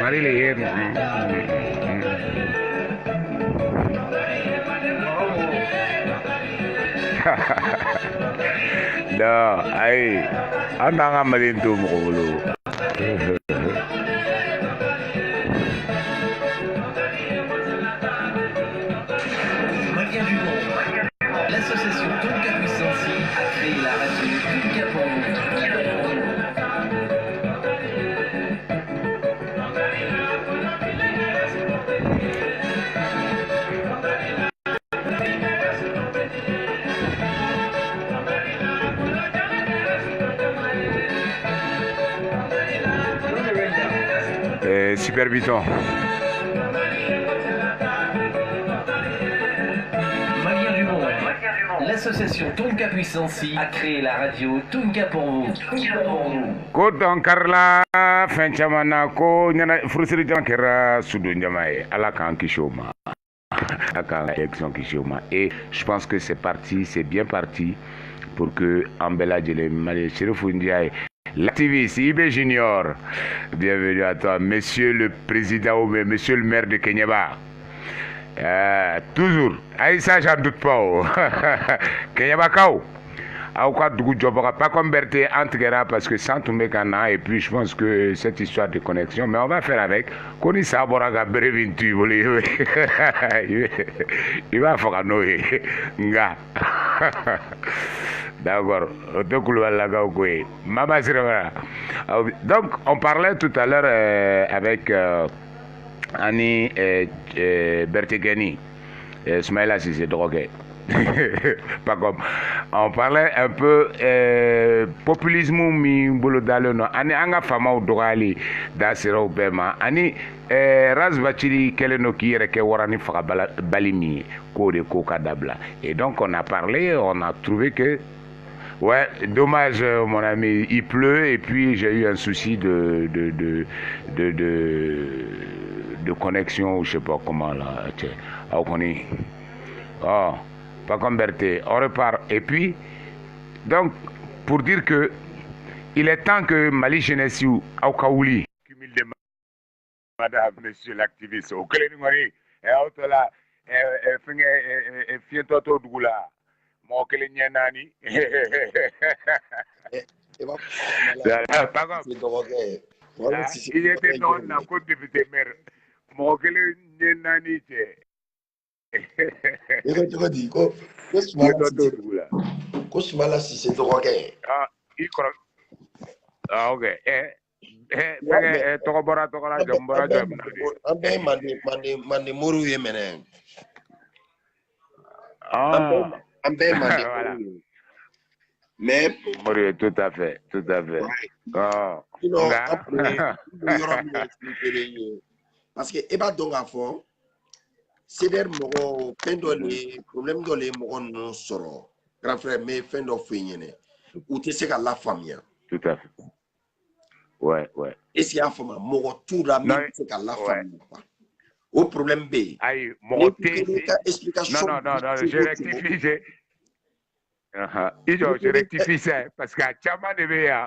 mari le yen. Da, ai, anda ngamalin tu mo kulo. Malien du monde. L'association Tonka Puissancy a créé la radio Tonka pour vous. Super Biton. Malien du monde. L'association Tonka Puissancy a créé la radio Tonka pour vous. Ko don karla fen chamana ko nyana frusri jan kera sudu njamae ala kan kishoma. Ala élection kishoma. Et je pense que c'est parti, c'est bien parti pour que Ambela Djele Mali Chérifou Ndiaye, l'activiste IB Junior, bienvenue à toi, monsieur le président ou monsieur le maire de Kenyaba. Toujours, ça j'en doute pas. Kenyaba Kao. Pas comme Berthe Antigera parce que sans tomber Kana et puis je pense que cette histoire de connexion, mais on va faire avec. Koni Saboraga Brevintu, il va faire Noé. Nga. D'accord. Donc, on parlait tout à l'heure avec Annie Bertegeni. Smaïla si c'est drogué. Pas comme on parlait un peu populisme mi bolo dalono ani anga fama o dogali da sero bema ani razbachiri keleno ki yere ke warani faga balimi ko de ko kadabla et donc on a parlé, on a trouvé que ouais, dommage mon ami, il pleut et puis j'ai eu un souci de connexion, je sais pas comment là, tiens, oh, pas comme Berthe, on repart. Et puis, donc, pour dire que il est temps que Mali Jeunesse ou Aoukaouli, cumule de madame, monsieur l'activiste, au Kéléningori, et Autola, et Fientoto Doula, mon Kélénianani. Pas comme. Il était dans la côte de Vitémer, mon Kélénianani. Kosumala si c'est drogué. Ah, il croit. Ah, ok. Tokobora, Jambora, Mande moru yemene. Ah, Voilà. Mais Moru, tout à fait. Ah, sinon, après, parce que Eba Dongafo, c'est des mots, les problèmes dans les mots non soro. Grand frère, mais fin d'offrir, ou tu sais qu'à la famille. Tout à fait. Ouais. Et si la femme, mots tout la même, c'est qu'à la famille. Au problème B. Aïe, Non, je rectifie. Je rectifie ça parce qu'à Tchama de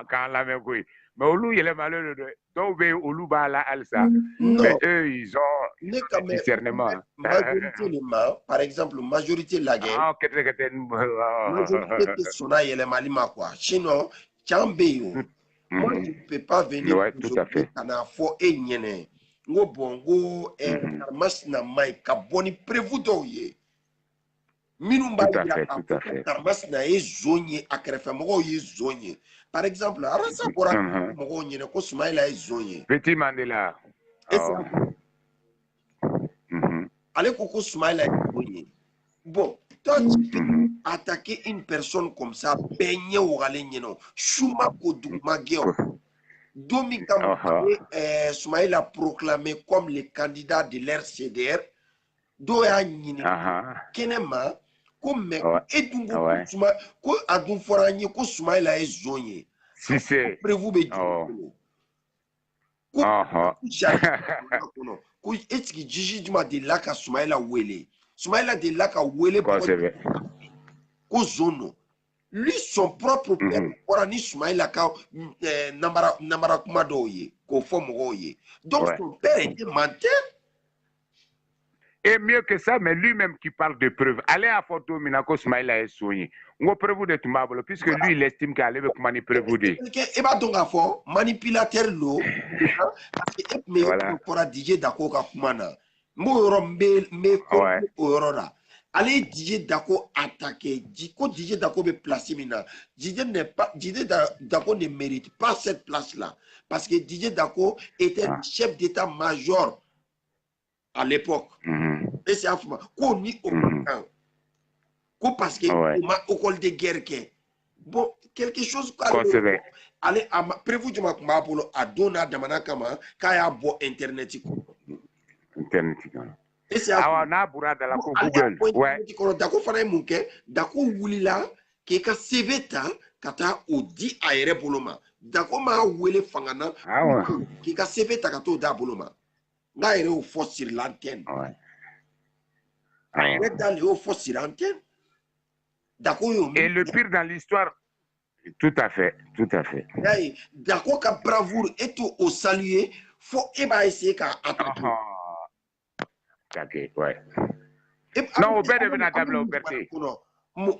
quand la même couille. Mais au loup, il est malheureux. Donc, au loup, la alsa. Mais eux, ils ont discernement. Majorité, par exemple, majorité la guerre. Ah, majorité de Sona et les Malima, quoi. Sinon, Tchambéo. Moi, je ne peux pas venir. Ouais, tout à fait. Ngo bongo karmas na mai kaboni prevudo ye minumba ya karmas na e zonye akrefa mo ye zonye par exemple arasa bora mo nyene ko Sumaila e zonye Petit Mandela ale ko Sumaila e zonye bon toi tu peux attaquer une personne comme ça benye o gale nyeno shuma ko duma geo Domi Sumaïla a proclamé comme le candidat de l'RCDR. Doya Nini. Kenema. Comme Edungo Suma. Ko Adun Foranye. Ko Sumaïla est zonye. Si c'est. Prévu Bédou. Ko etiki Jiji Duma de Laka Sumaïla Wele. Sumaïla de Laka Wele. Quoi c'est vrai? Ko Zono. lui son propre père ora ni Soumaïla ka namara kuma dɔw ye k'o fɔ mɔgɔw ye donc son père était menteur. Et mieux que ça, mais lui-même qui parle de preuves. Allez à photo Minako Smaïla est soigné. On preuve de Tumbabolo, puisque lui, il estime qu'elle avec mani preuve de. Et bah donc à fond, manipulateur l'eau, parce que mais pour DJ Dako Kakumana, moi me là. Allez DJ Dako attaquer, DJ Dako be placé maintenant. DJ Dako ne mérite pas cette place-là, parce que DJ Dako était le chef d'état-major à l'époque. Et c'est à fond. Qu'on ni au temps. Parce que on m'a au col de guerre que bon quelque chose allez à prévu du Makmapolo à Dona Damanakama kaya bo internet. Et c'est à na bura de la Google. Ouais. Dako fana munke dako wulila ke ka CV ta kata odi aere boloma. Dako ma wele fangana ke ka CV ta kato da boloma. Là, il est au fort sur l'antenne. Il est dans le fort sur l'antenne. Et le pire dans l'histoire, tout à fait, tout à fait. D'accord, que bravoure est au saluer, faut essayer qu'à attaquer. Ouais. Non, au père de Benadable, au père.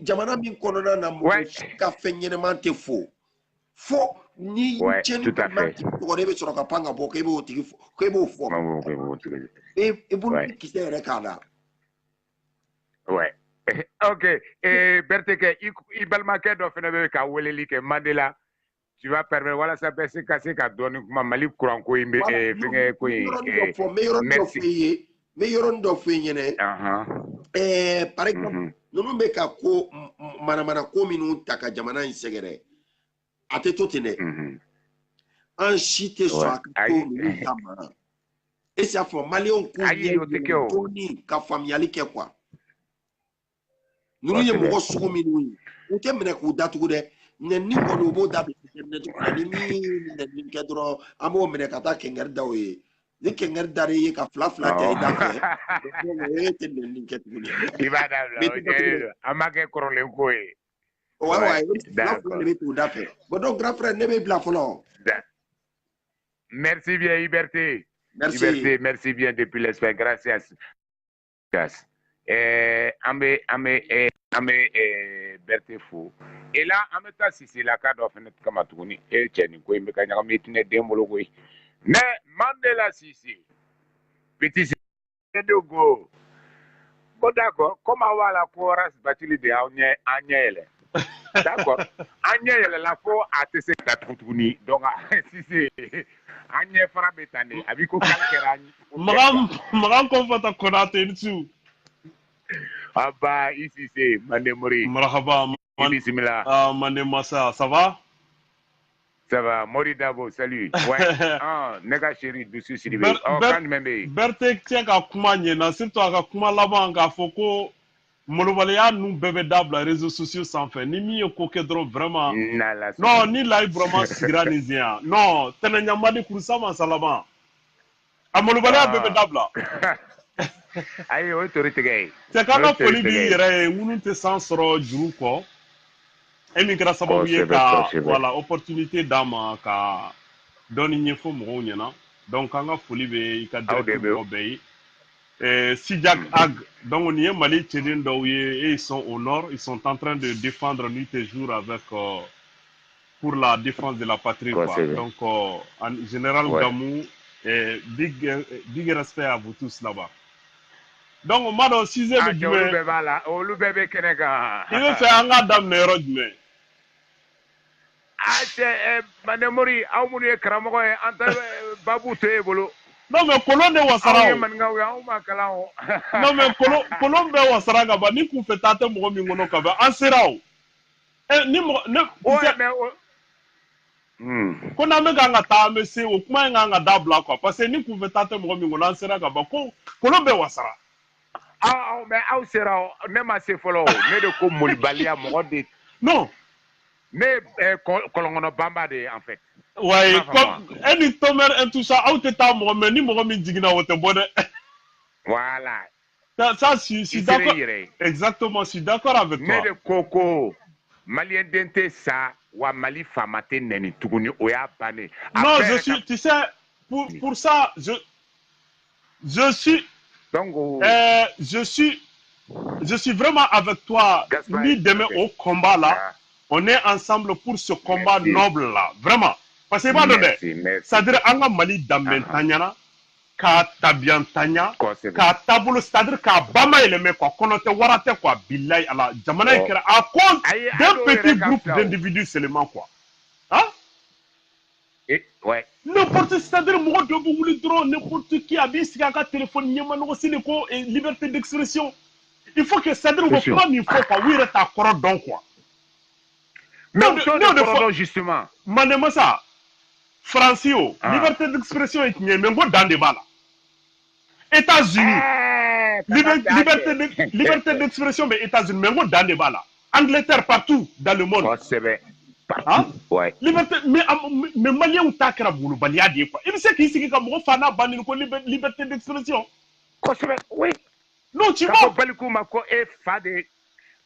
Jamana min konona na mo ka fenyement te faux. Faux ni tout à fait. On est sur la panga bo kebo tigi kebo faux. Et bon qui s'est recala. Ouais. OK. Et Berteke, Ibalmake do fene ka weleli ke Mandela. Tu vas permettre voilà ça peut se casser ka donner kuma Mali courant ko imbe fenge ko merci. Meilleur do fenyene. Par exemple, nous me ka ko mana ko minu taka jamana insegere. Ate totene. En chite soit et ça fait Malion Kouni ka familiali ke quoi. Nous y mo suku minu. O te mena ku datu de ni ko no bo da be ni kedro amo mena kata kenger dawe. Ni kenger dare ye ka fla te da fe. Il va d'abord. Amake korole ko e. Ouais, donc, grand frère, ne me merci bien, Liberté. Merci. Liberté, merci bien depuis l'espace. Gracias. Berté fou. Et là, en même temps, si c'est la carte of net comme à tourner, et Tchène, quoi, mais quand il y a un démolo, mais Mandela, si c'est petit, c'est de go. Bon, d'accord, comment avoir la chorus batterie de Agnès? D'accord. Agnès, la fois à TC Katouni. Donc, si c'est Agnès Farabetane, avec aucun Kerani. Maram Konfata Konate dessus. Ah bah, ici c'est Manemori. Marhaba, Manemassa, ça va? Ça va, Mori Davo, salut. Ouais, nega chéri, dessus si tu oh, quand même. Berthe, tiens, qu'à Koumanye, surtout à Kouma là-bas, à Foko. Molobaliya nous bébé d'able réseaux sociaux sans fin ni mi coquet drop vraiment non ni live vraiment sigranizien non tenanyamadi kurusama salama a molobaliya bébé d'able ayi autorité gay c'est quand on folie bi yere wunu te sans soro juru ko et mi grâce sababu ye ka voilà opportunité d'ama ka doni nyefo mo nyana donc anga folie be ka direct Sidiak Ag, donc on y est Mali, et ils sont au nord, ils sont en train de défendre nuit et jour avec pour la défense de la patrie. Quoi. Donc en général Gamou, big respect à vous tous là-bas. Donc on m'a dans 6 heures du matin. Il veut faire un gars d'âme néro du matin. Ah c'est Manemori, Aoumounie Karamogo, Anta Babou Tebolo. Non mais Colon de Wasara. Non mais Colon de Wasara Gaba ni ku fetate mo mi ngono kaba ansirao. Ni mo ne ko na me ganga ta me se o kuma nga dabla quoi parce que ni ku fetate mo mi ngono ansira Gaba ko Colon be Wasara. Mais au sera même assez follow mais de ko Molibalia mo de non mais Kolongono Bamba de en fait. Ouais, comme any tomer et tout ça, out état moi, mais ni moi mi digna wote bonne. Voilà. Ça, si d'accord. Exactement, je suis d'accord avec toi. Mais de coco, malien dente sa wa Mali famate neni tuguni oya bané. Non, je suis, tu sais, pour ça, je suis, donc je suis vraiment avec toi. Ni demain au combat là, on est ensemble pour ce combat noble là, vraiment. Parce que pas de c'est-à-dire anga Mali d'Ambentanyana, ka tabiantanya, ka tabolo, c'est-à-dire ka bama eleme quoi, konote warate quoi, billahi ala, jamana ikera à cause d'un petit groupe d'individus seulement quoi. Hein? Ouais. N'importe, c'est-à-dire moi de vous drone, n'importe qui a dit si un téléphone nyamano aussi le co et liberté d'expression. Il faut que c'est-à-dire on pas il faut pas oui reta corps donc quoi. Non, non, justement. Manema ça. Francio, liberté d'expression est mais go dans des balles. États-Unis. Liberté d'expression mais États-Unis mais go dans des balles. Angleterre partout dans le monde. Hein? Ouais. Liberté, mais Malien ou Takra Boulou, Baliadi, quoi. Il sait qu'il s'est comme Fana Banil, liberté d'expression. Oui. Non, tu vois.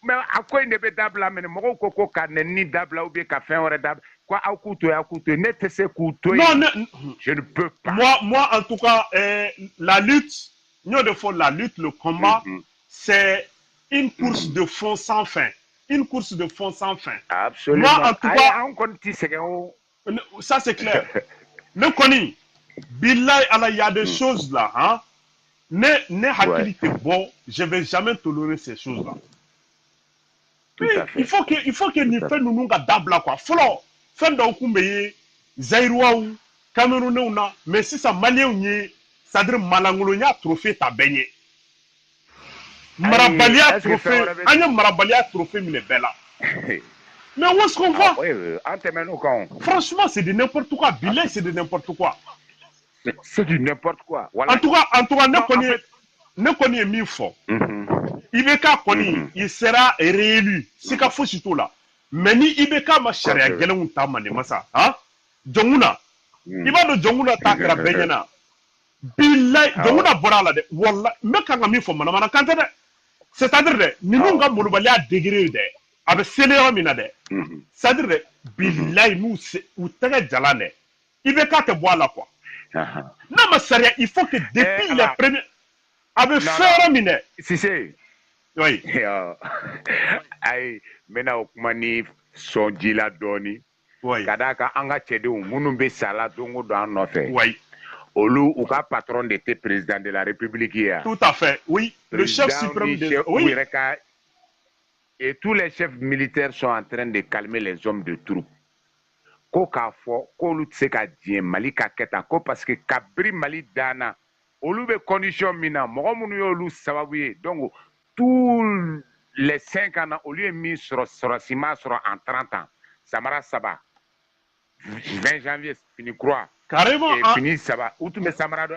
Mais à quoi il ne peut pas d'abla, mais mon coco ni d'abla ou bien café ou d'abla. Quoi, à couteau, net c'est couteau. Non, je ne peux pas. Moi, en tout cas, la lutte, nous devons la lutte, le combat, c'est une course de fond sans fin. Une course de fond sans fin. Absolument. Moi, en tout cas, ça c'est clair. Ne connais, Billahi, il y a des choses là, hein. Ne hakilité bon, je ne vais jamais tolérer ces choses là. Il faut que nous fassions nous dabla quoi. Follow, fin d'aucun Zaïroua, Cameroun, mais si ça malien ça dire malangolonia trophée ta baigné. Marabalia trophée, Anya Marabalia trophée mine bella. Mais où est-ce qu'on va? Franchement, c'est de n'importe quoi. Billet, c'est de n'importe quoi. C'est du n'importe quoi. Voilà. En tout cas, ne connaît mille fois. Ibeka Koni, il sera réélu. C'est qu'à faux surtout là. Mais ni Ibeka ma charia gelon tamane masa. Hein? Jonguna. Iba do Jonguna takra benyana. Billahi, Jonguna borala de. Wallah, me kanga mille fois manamana kante de. C'est-à-dire, nous avons moulubali à degré de. Avec Sénégal minade. C'est-à-dire, billahi, nous, ou t'es jalane. Ibeka te boit là quoi. Non, mais sérieux, il faut que depuis les premiers. Avec faire mine. Si c'est. Oui. Aïe, maintenant, mani son dila doni. Oui. Kadaka anga chede ou munumbe sala dongo dans notre. Oui. Olu ou ka patron d'été président de la République hier. Tout à fait, oui. Le chef suprême de. Oui. Et tous les chefs militaires sont en train de calmer les hommes de troupes. Ko ka fo, ko lu tse ka dien Mali ka keta ko parce que kabri Mali dana. Olu be condition mina, mogo munu yo lu sababuye. Donc tous les 5 ans, au lieu de mis sur Sima en 30 ans, Samara Saba, 20 janvier, fini croix. Carrément. Et fini Saba. Où tu mets Samara.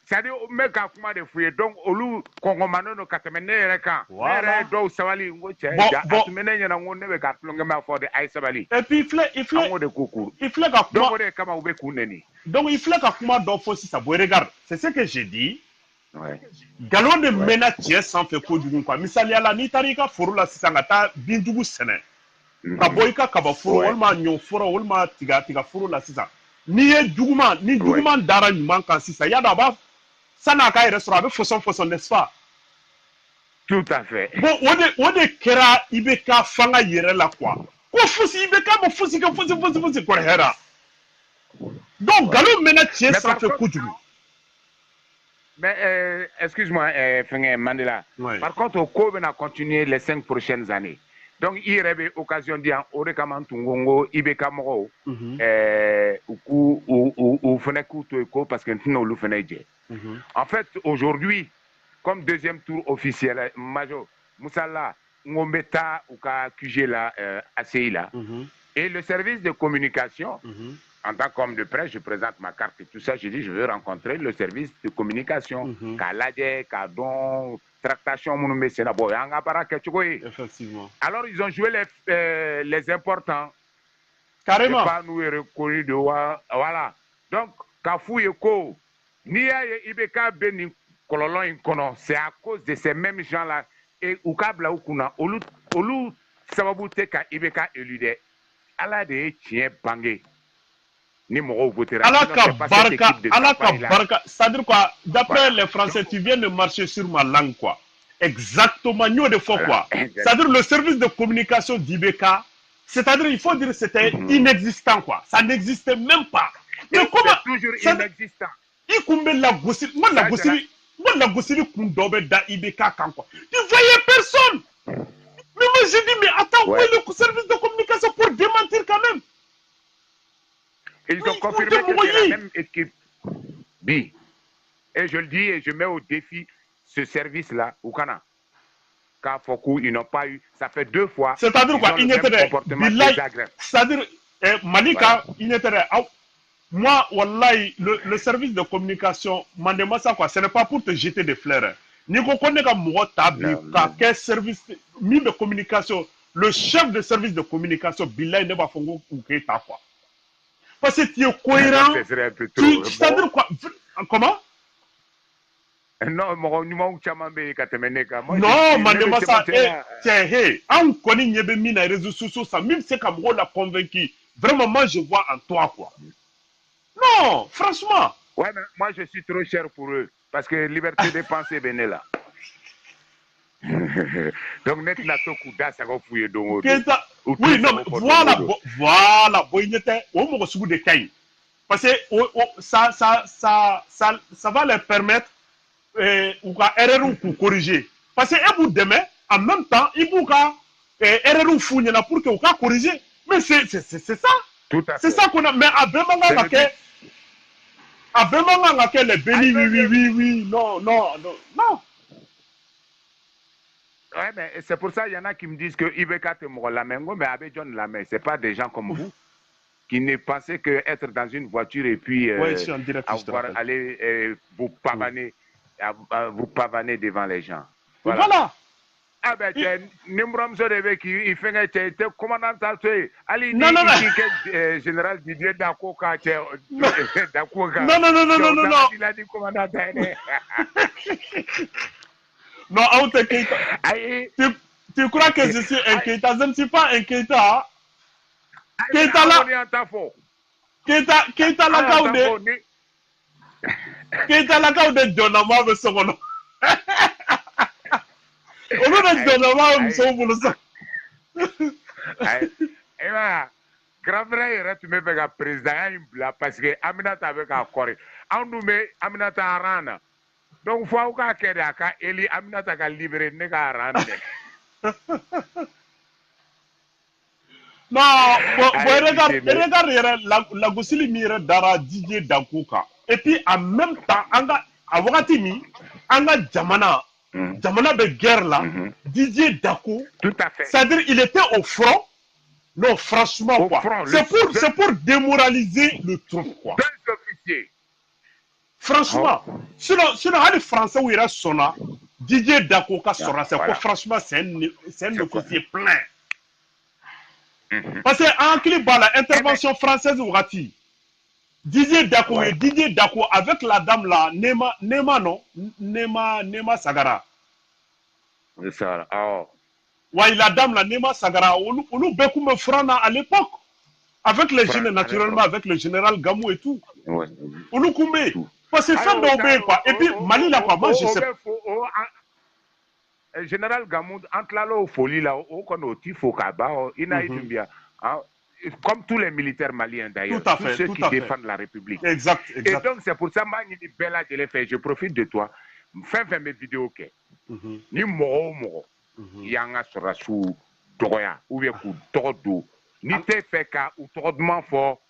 C'est-à-dire, mec a comment de fouiller. Donc, au lieu Congomano no katemene reka. Voilà. Do Savali, ngoche. Atumene yana ngone be ka plonge ma for de ay Sabali. Et puis il faut de coucou. Il faut ka donc de kama ube kuneni. Donc il faut ka kuma do fo si ça boy regarde. C'est ce que j'ai dit. Ouais. Galon de mena tie sans fait ko dugu quoi. Misali ala ni tarika foro la sisanga ta bindugu sene. Ka boyka kaba foro olma nyo foro olma tiga foro la sisa. Ni ye duguma dara nyuman kan sisa ya da ba ça n'a qu'à restaurant avec façon n'est-ce pas? Tout à fait. Bon, on est kera ibeka fanga yere la quoi. Ko fusi ibeka mo fusi ko hera. Donc galon mena tie sans fait coup du. Mais excuse-moi, Mandela. Ouais. Par contre, au Kobe a continué les 5 prochaines années. Donc, il y avait occasion de dire, Orekaman Tungongo, Ibeka Moro, ou Fenekou Toeko, parce que nous le faisons. En fait, aujourd'hui, comme deuxième tour officiel, Major, Moussala, Ngombeta, ou QG là, ACI là, et le service de communication, en tant qu'homme de presse, je présente ma carte et tout ça. Je dis, je veux rencontrer le service de communication. Kaladje, Kadon, tractation, effectivement. Alors, ils ont joué les importants. Carrément. Pas nous reconnu de voilà. Donc, Kafou Yeko, Nia Ibeka Beni Kololon Inkono, c'est à cause de ces mêmes gens-là. Et Ukabla Ukuna, Olu sababu tɛ ka IBK élu dɛ ala de ye tiɲɛ bange ni mɔgɔw votera ala ka barka c'est-à-dire quoi d'après les Français tu viens de marcher sur ma langue quoi exactement nous de fois quoi c'est-à-dire le service de communication d'IBK c'est-à-dire il faut dire c'était inexistant quoi ça n'existait même pas mais comment toujours inexistant il combien la gossip moi la gossip kun dobe da IBK kan quoi tu voyais personne mais moi j'ai dit mais attends où est le service de communication pour démentir quand même. Ils ont confirmé que c'est la même équipe B. Et je le dis et je mets au défi ce service-là, au Ghana. Car Fokou, ils n'ont pas eu. Ça fait 2 fois. C'est-à-dire quoi? Il était c'est-à-dire, Malika, voilà. il était moi, wallahi, le service de communication, mandez-moi ça quoi. Ce n'est pas pour te jeter des fleurs. Ni qu'on connaît comme moi, quel service, ni de communication, le chef de service de communication, Bilal ne va pas faire quoi. Parce que tu es cohérent. C'est-à-dire quoi? Comment? Non, mon numéro non, mandez-moi ça. Hey, on connaît Nyebemi dans les réseaux sociaux, ça, même si Cameroun l'a convaincu. Vraiment, moi, je vois en toi, quoi. Non, franchement. Ouais, mais moi, je suis trop cher pour eux. Parce que liberté de penser venait là. Donc, net na to kuda ça va fouiller donc. Oui, non, mais voilà, parce que ça va leur permettre ou erreur ou corriger. Parce que vous demain, en même temps, il faut erreur ou fouiller pour que vous corriger. Mais c'est ça. Tout à fait. C'est ça qu'on a. Mais à vraiment les bénis, oui, non. Ouais, mais c'est pour ça qu'il y en a qui me disent que IBK te mord la main, mais avec John la main, c'est pas des gens comme vous qui ne pensaient que être dans une voiture et puis aller vous pavaner devant les gens. Voilà. Ah ben, Nimrom Zodebe qui il fait que commandant Tatoué, Ali non. général Didier Dakoka, Non. Il a dit commandant Tatoué. Non, tu crois que je suis inquiétant? Je ne suis pas inquiétant. Keita là. Keita là quand de Jonama me sonne. On a Jonama me sonne. Eh ben, grand frère, tu me fais un président parce que Aminata avec un corps. On nous met Aminata Arana. Donc, il faut que Eli Aminata ka libéré ne ka rendre. Non, regarde la Gossili mire dara Didier Dakuka. Et puis en même temps, à Wakatimi, anga Jamana de guerre là, Didier Dakou. Tout à fait. C'est-à-dire il était au front. Non, franchement quoi. C'est pour démoraliser le truc quoi. 2 officiers. Franchement, sinon les Français où il reste sonna, Didier Dakoka sera, c'est quoi? Franchement, c'est un officier plein. Parce qu'en Cliba, l'intervention française au Rati, Didier Dako avec la dame là, Nema Sagara. C'est ça. Oh. Ouais, la dame là, Nema Sagara, on nous beaucoup me frana à l'époque. Avec les jeunes, naturellement, avec le général Gamou et tout. Ouais. On nous combait. Parce que fin d'obéir quoi. Et puis Mali là quoi, moi je sais. Général Gamou, entre la folie là, au tifo kaba, il a été bien. Comme tous les militaires maliens d'ailleurs, tous ceux qui défendent la République. Exact. Et donc c'est pour ça que je bella de l'effet. Je profite de toi. Fais mes vidéos que ni moro yanga sera sous droya ou bien coup tordo ni te fait ka ou tordement fort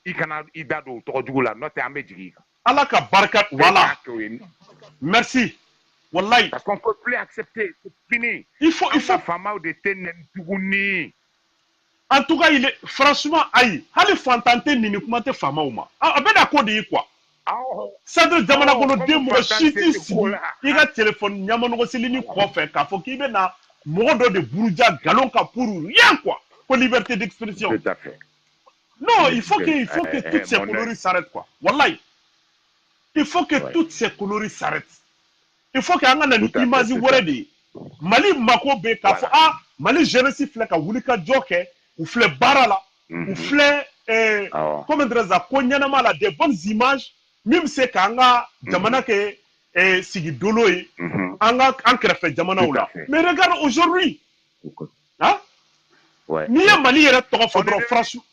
ikana idado tordu la note amedjigi. Allah ka barkat, voilà. Merci. Wallahi. Parce qu'on ne peut plus accepter, c'est fini. Il faut. En tout cas, il est franchement aïe. Hali fantante ni kumate fama uma. Ah ben d'accord de quoi. Sadre jamana kono demo shiti si. Il a téléphone nyamano ko silini ko fait ka fo ki be na modo de buruja galon ka pour rien quoi. Pour liberté d'expression. Tout à fait. Non, il faut que toutes ces conneries s'arrêtent quoi. Wallahi. Il faut que toutes ces conneries s'arrêtent. Il faut qu'il y ait une image de Mali Mako be ka fo Mali jeunesse filɛ ka wuli ka jɔ kɛ u filɛ baara la u filɛ comment dirais-je ko ɲɛnama la des bonnes images min bɛ se k'an ka jamana kɛ sigi dolo ye an kɛrɛfɛ jamanaw la mais regarde aujourd'hui hein n'i ye Mali yɛrɛ tɔgɔ fɔ dɔrɔn franchement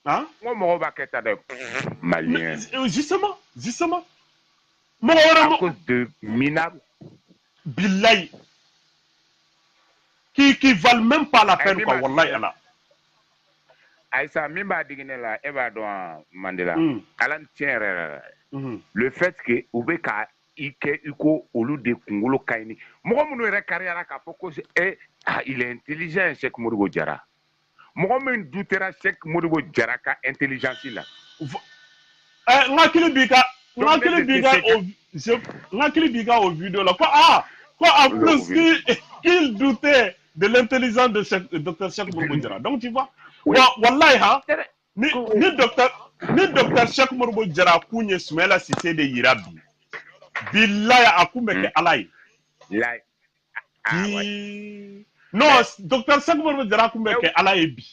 hein ngo mɔgɔw b'a kɛ ta dɛ malien justement mɔgɔ à wɛrɛ cause de minables billahi qui valent même pas la peine quoi wallahi ala Aïssa min b'a digi ne la e b'a dɔn Mandela ala ni tiɲɛ yɛrɛ la le fait que u bɛ ka i kɛ i ko olu de kunkolo ka ɲi ni mɔgɔ minnu yɛrɛ kariyara k'a fɔ ko il est intelligent Cheikh Modibo Diarra mɔgɔ min dutera Cheikh Modibo Diarra ka intelligence la n hakili b'i ka o vidéo la ko en plus qu'il doutait de l'intelligence de Dr Cheikh Modibo Diarra donc tu vois wallahi ha ni docteur Cheikh Modibo Diarra kun ye Soumaïla Cissé de yira bi billahi a kun bɛ kɛ ala ye non docteur Cheikh Modibo Diarra kun bɛ kɛ ala ye bi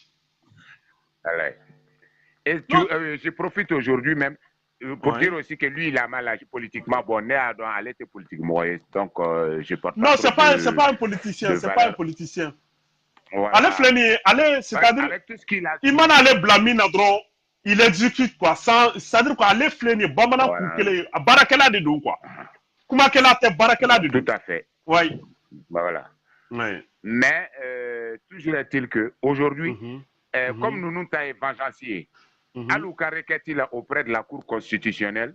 et je profite aujourd'hui même pour dire aussi que lui il a mal agi politiquement bon ne y'a dɔn ale tɛ politique mɔgɔ ye donc je porte non c'est pas un politicien ale filɛ nin ye ale c'est-à-dire il mana ale bila min na dɔrɔn il exécute quoi c'est-à-dire quoi ale filɛ nin ye bamanan kun kelen ye baarakɛla de don quoi kumakɛla tɛ baarakɛla de don tout à fait oui voilà mais toujours est-il que aujourd'hui comme nous ta ye vengeancier hali u ka requête la auprès de la cour constitutionnelle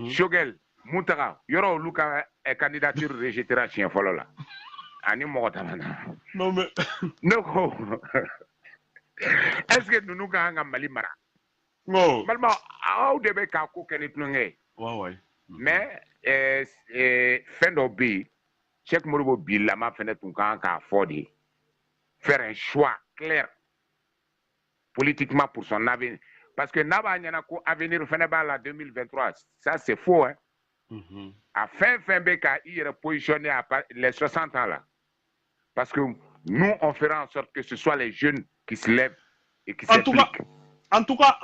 Choguel Moutaga yɔrɔ olu ka candidature rejetera siɲɛ fɔlɔ la ani mɔgɔ tamana non mais ne ko est-ce que ninnu ka kan ka Mali mara balima aw de bɛ k'a ko kɛ ni tulonkɛ ye mais fɛn dɔ bɛ yen Cheikh Modibo bilama fɛnɛ tun kan k'a fɔ de faire un choix clair politiquement pour son avenir parce que n'a b'a ɲɛna ko avenir fɛnɛ b'a la 2023 ça c'est faux hein a fɛn fɛn bɛ ka i yɛrɛ positionner à les 60 ans là parce que nous on fera en sorte que ce soit les jeunes qui se lèvent et qui s'impliquent. En tout cas,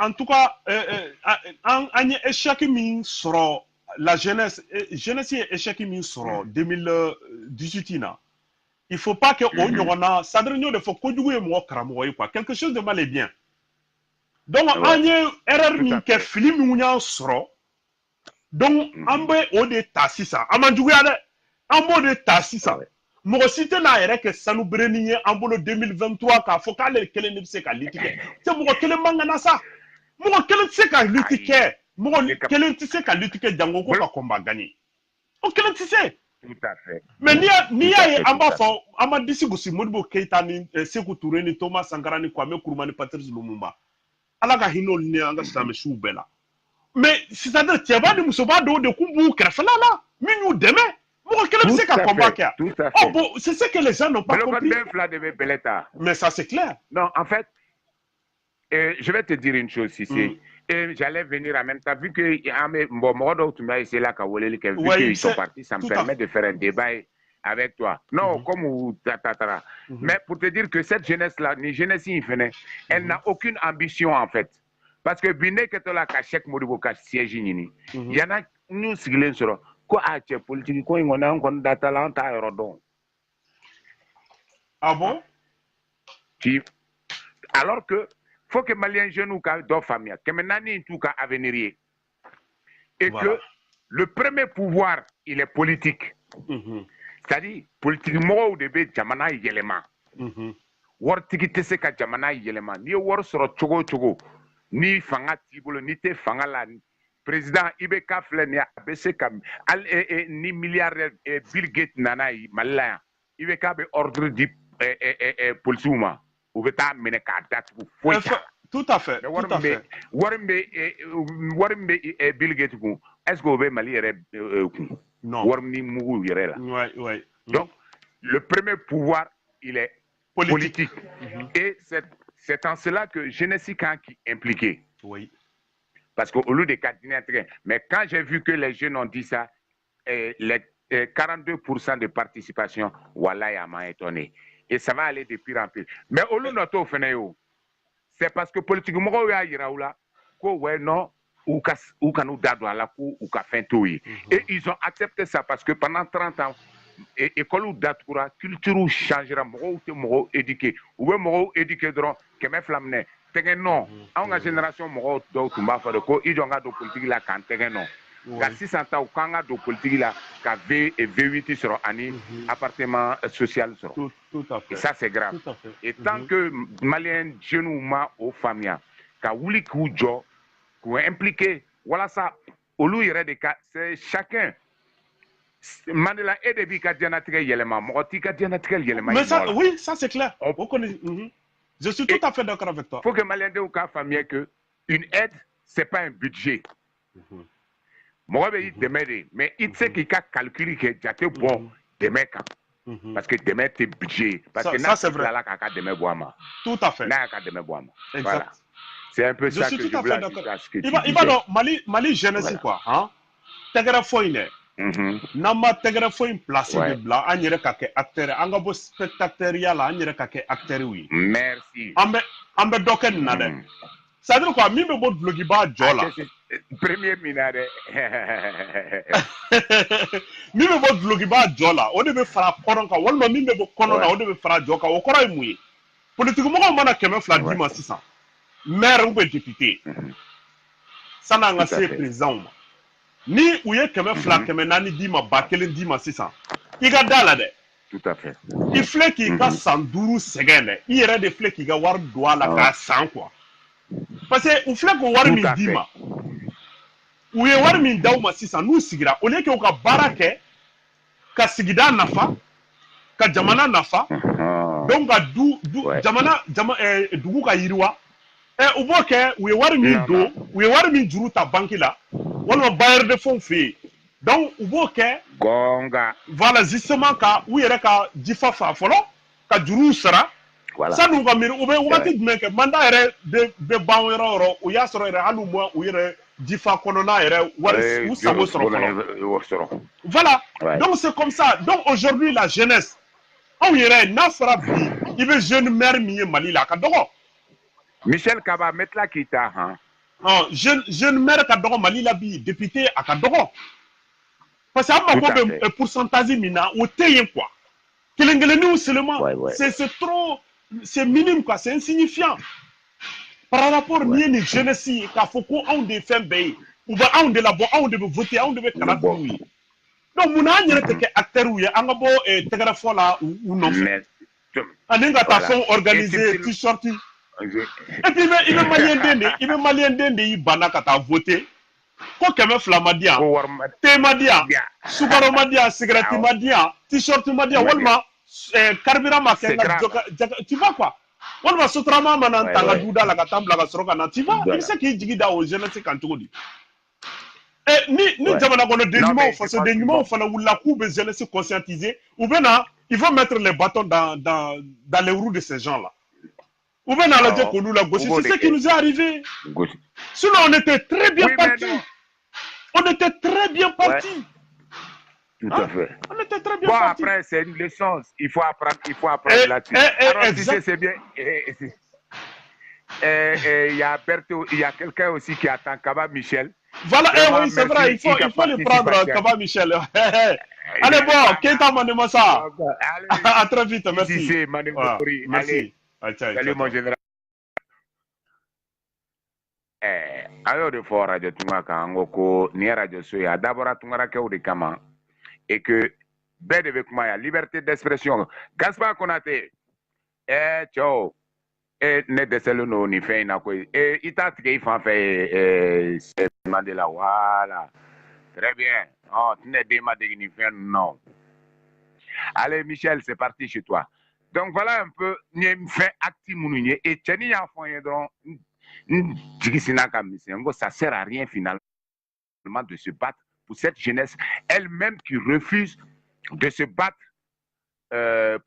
an ye échec min sɔrɔ la jeunesse ye échec min sɔrɔ 2018 na il faut pas que o ɲɔgɔn na c'est-à-dire n y'o de fɔ kojugu ye mɔgɔ karamɔgɔ ye quoi quelque chose de mal et bien donc an ye erreur min kɛ fili min y'an sɔrɔ donc an bɛ o de ta sisan an man juguya dɛ an b'o de ta sisan mɔgɔ si tɛ n'a yɛrɛ kɛ sanu berenin ye an bolo 2023 k'a fɔ k'ale kelen de bɛ se ka lutte kɛ c'est mɔgɔ kelen man kan na sa mɔgɔ kelen tɛ se ka lutte kɛ mɔgɔ kelen tɛ se ka lutte kɛ jango ko ka combat gagner o kelen tɛ se mais n'i y'a ye an b'a fɔ an ma disi gosi Modibo Keita ni Sekou Touré ni Thomas Sankara ni Kwame Nkrumah ni Patrice Lumumba ala ka hinɛ olu ni an ka silamɛsiw bɛɛ la mais c'est-à-dire cɛba ni musoba dɔw de kun b'u kɛrɛfɛla la min y'u dɛmɛ mɔgɔ kelen bɛ se ka combat kɛ oh bon c'est ce que les gens n'ont pas compris mais ça c'est clair non en fait je vais te dire une chose ici et j'allais venir en même temps vu que mɔgɔ dɔw tun b'a essayer là ka weleli kɛ vu qu'ils sont partis ça me permet de faire un débat avec toi non comme ou tatara mais pour te dire que cette jeunesse là ni jeunesse in fɛnɛ elle n'a aucune ambition en fait parce que bi ne kɛtɔ la ka Cheikh Modibo ka siège ɲini yana n'u sigilen sɔrɔ ko a cɛ politique ko in kɔni an kɔni data la an t'a yɔrɔ dɔn ah bon alors que faut que Maliens jeunes ka dɔ faamuya 400 in t'u ka avenir ye et que le premier pouvoir il est politique c'est-à-dire politique mɔgɔw de bɛ jamana yɛlɛma waritigi tɛ se ka jamana yɛlɛma n'i ye wari sɔrɔ cogo o cogo ni fanga t'i bolo n'i tɛ fanga la président IBK filɛ nin ye a bɛ se ka ni milliardaire Bill Gates nana ye Mali la yan IBK bɛ ordre di policiers ma u bɛ taa minɛ k'a datugu foyi t'a la. Tout à fait. wari min bɛ Bill Gates kun est-ce que o bɛ Mali yɛrɛ kun. Non. Wari ni mugu yɛrɛ la. Oui. Donc le premier pouvoir il est politique. Et c'est en cela que jeunesse kan qui impliqué. Oui. Parce que au lieu de cardinal, mais quand j'ai vu que les jeunes ont dit ça, les 42% de participation, voilà, il m'a étonné. Et ça va aller de pire en pire. Mais au lieu de faire c'est parce que politiquement, il y a là, ouais, non, ou qu'on nous donne à la cour, ou qu'on fait tout. Et ils ont accepté ça parce que pendant 30 ans, école ou date pour la culture changera, moro éduqué, ou moro éduqué droit, que mes flammes non, en la génération moro d'autres m'a fait de quoi, ils ont gardé politique là quand non. La 600 ans, quand on a de politique là, qu'à V8 sur un appartement social sur. Tout à fait. Et ça c'est grave. Et tant que Malien jeune ou ma aux familles, qu'à Wouli Koujo, qu'on est impliqué, voilà ça, au lieu de cas, c'est chacun. Mandela et des bicadianatriques yelema, motigadinatriques yelema. Mais ça, oui, ça c'est clair. Je suis tout à fait d'accord avec toi. Il faut que Malien de ou cas famille que une aide, c'est pas un budget. Moi, je vais mais il sait qu'il a calculé que j'étais bon demain quand. Parce que demain, c'est budget. Parce que ça c'est vrai. Tout à fait. Voilà. C'est un peu ça que je voulais dire. Il va donc, Mali jeunesse quoi. Hein? Tegera foine. Nama tegera foine placé de blanc. On dirait qu'à acteur. On va spectateur là. On dirait qu'à acteur oui. Merci. Ambe doken nade. Ça veut dire quoi? Mime bot blogi ba jola. Premier minade. Mime bot blogi ba jola. On devait faire koron ka. Walma mime bot konon na. On devait faire joka. O koron mouye. Politiquement on mana keme fla dima 600. Maire ou député. Ça n'a pas été président. Ni ou yé keme fla keme nani dima ba kelen dima 600. Il ga dala de. Tout à fait. Il flait qu'il ga 112 secondes. Il y aurait des flèches qui ga war doit la ka 100 quoi. Parce que ou flèche ko war mi dima. Ou yé war mi daw ma 600 nous sigira. Au lieu que ka barake ka sigida nafa ka jamana nafa. Donc ka jamana dugu ka yiriwa. U b'o kɛ u ye wari min don u ye wari min juru ta banque la walima bailleur de fonds fɛ yen donc u b'o kɛ voilà justement ka u yɛrɛ ka jifa fa fɔlɔ ka juruw sara sani u ka miiri u bɛ wagati jumɛn kɛ mandat yɛrɛ bɛ ban yɔrɔ o yɔrɔ o y'a sɔrɔ yɛrɛ hali u ma u yɛrɛ jifa kɔnɔna yɛrɛ wari u sago sɔrɔ fɔlɔ voilà donc c'est comme ça donc aujourd'hui la jeunesse anw yɛrɛ n'a fɔra bi i bɛ jeune maire min ye Mali la a ka dɔgɔ. Michel Kaba metla kita hein. Oh, jeune maire ka dogo Mali la bi député a ka dogo. Parce que amma ko be pourcentage mina o teyen quoi. Kelengeleni seulement c'est trop c'est minime quoi, c'est insignifiant. Par rapport ni jeunesse ka foko on de fin bay ou ba on de la bon on de voter on de be kala oui. Donc muna nyere te acteur ou ya anga bo tegara fola ou non. Aninga ta fond organiser t-shirt. Et puis il est malien dende il bana kata voter ko keme flamadia te madia sugaro madia cigarette madia t-shirt madia walma carburant ma tu vois quoi walma sotrama manan tanga duda la katambla ka soroka na tu vois il sait qu'il jigida au jeunesse quand tout dit et ni jamana kono déniment face déniment fana wula ku be jeunesse conscientiser ou bien il faut mettre les bâtons dans les roues de ces gens là. Ou bien la dire qu'on nous la gauche, c'est ce qui nous est arrivé. Sinon, on était très bien parti. On était très bien parti. Tout à fait. On était très bien parti. Après, c'est une leçon. Il faut apprendre là-dessus. Alors, si c'est bien. Il y a Bertho, il y a quelqu'un aussi qui attend Kaba Michel. Voilà, oui, c'est vrai, il faut le prendre, Kaba Michel. Allez, bon, Keita Manemassa. À très vite, merci. Merci. Salut mon général. Ayo de fort radio tunga kango ko ni radio soya d'abord tunga ke o de kama et que bête avec moi liberté d'expression Gaspard Konaté ciao ne deselo no ni fait na ko ita tike ifan fait Mandela voilà très bien oh tu ne déma de ni fait non allez Michel c'est parti chez toi. Donc voilà un peu, nous avons fait actif mounouye et tchani y a fait donc ça sert à rien finalement de se battre pour cette jeunesse elle-même qui refuse de se battre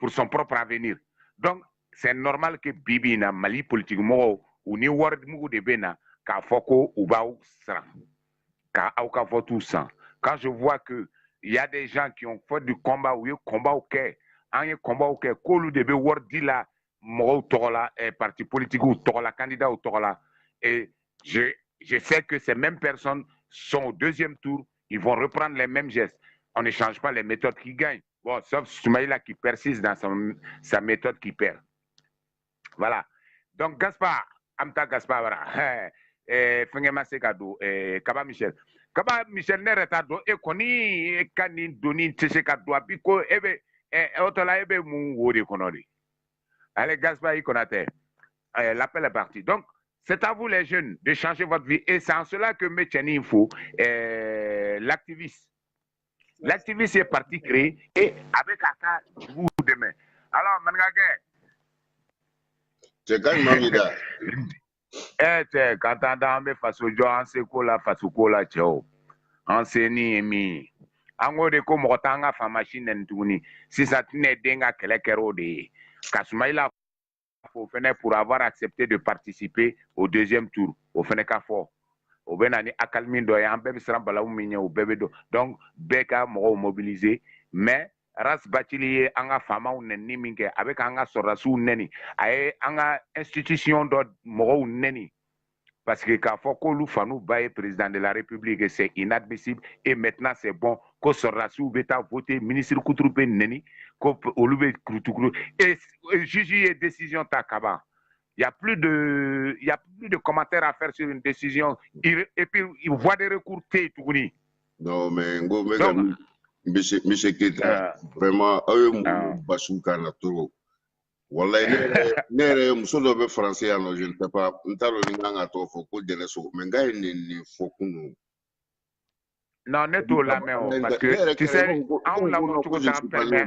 pour son propre avenir. Donc c'est normal que Bibi na Mali politiquement ou ni ward mugu de bena ka foko ou ba sra ka auka votu sans. Quand je vois que il y a des gens qui ont fait du combat ou combat au cœur an ye combat kɛ k'olu de bɛ wari di la mɔgɔw tɔgɔ la parti politiques tɔgɔ la candidats tɔgɔ la et je sais que ces mêmes personnes sont au deuxième tour, ils vont reprendre les mêmes gestes. On ne change pas les méthodes qui gagnent. Bon, sauf Soumaïla qui persiste dans sa méthode qui perd. Voilà. Donc Gaspard, Amta Gaspard, voilà. Fengema Sekado, Kaba Michel. Kaba Michel ne retado e koni e kani doni tese ka do apiko ebe otola ebe mu wori konori. Allez Gaspard Ikonate. L'appel est parti. Donc c'est à vous les jeunes de changer votre vie et c'est en cela que Métiani Info l'activiste. L'activiste est parti créer et avec Aka vous demain. Alors Mangage. C'est quand Mamida. Quand on a face au jour, on sait quoi face au quoi là, on sait ni mi. En de comme rotanga fa machine n'touni. Si ça tenait denga kelekero de. Kasmaïla faut faire pour avoir accepté de participer au deuxième tour. Au Feneka fort. Au Benani akalmin do ya bébé sera balaou minya au bébé do. Donc beka mo mobilisé mais ras batilier anga fama ou neni minke avec anga sorasu neni aye anga institution do mo neni parce que quand faut que nous fanou baye président de la République c'est inadmissible et maintenant c'est bon que sorasu beta voter ministre koutroupe neni ko olube kroutoukru et juger décision takaba. Il n'y a plus de commentaires à faire sur une décision et puis il voit des recours tout. Non mais Monsieur Keta, vraiment, Basuka na trop. Wallahi, nere musodo be français ano je ne sais pas. Ntalo ninga to fo ko dele so mais ngai ni fo kunu. Non, ne to la mais parce que tu sais, on la montre que ça permet.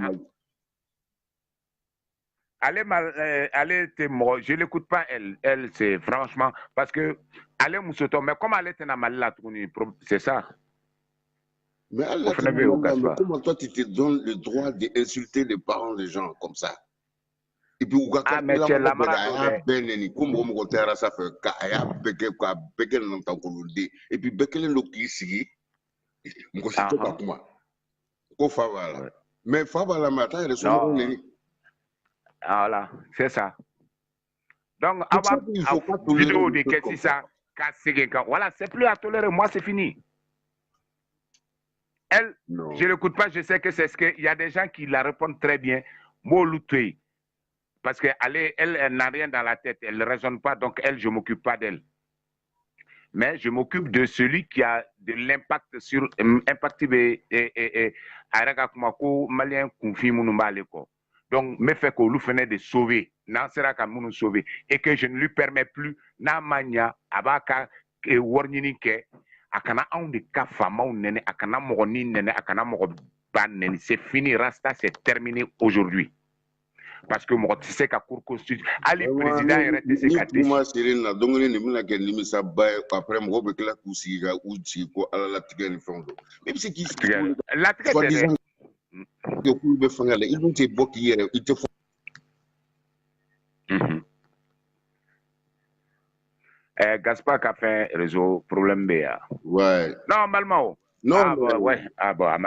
Allez te moi, je l'écoute pas elle c'est franchement parce que allez musoto mais comme elle était na malila c'est ça. Mais Allah, comment toi tu te donnes le droit d'insulter les parents des gens comme ça? Et puis, mais tu es la et puis, Bekele no kisi, moi c'est pas moi. Ko Favala. Mais Favala matin, il est voilà, c'est ça. Donc, avant vidéo de qu'est-ce ça, voilà, c'est plus à tolérer. Moi, c'est fini. Elle, non. Je ne l'écoute pas, je sais que c'est ce qu'il y a des gens qui la répondent très bien. Moluté. Parce qu'elle elle n'a rien dans la tête, elle ne raisonne pas, donc elle, je ne m'occupe pas d'elle. Mais je m'occupe de celui qui a de l'impact sur impact malien confi donc me fait que nous venons de sauver, n'en sera qu'à nous sauver et que je ne lui permets plus na mania abaka et warninike akana on de ka fama ou nene akana moroni nene akana moroban c'est fini rasta c'est terminé aujourd'hui. Parce que moi, tu sais qu'à cour constitue, Ali président est resté sécaté. Moi, c'est là, donc il n'y a qu'un limite ça après moi, je vais la coucher ou quoi à la tigane fondo. Même si qui la tigane. Ils vont te bloquer, ils te font. Gaspard a fait un réseau problème BA. Ouais. Normalement. Non. Ah, bah, ouais. Ah, bah,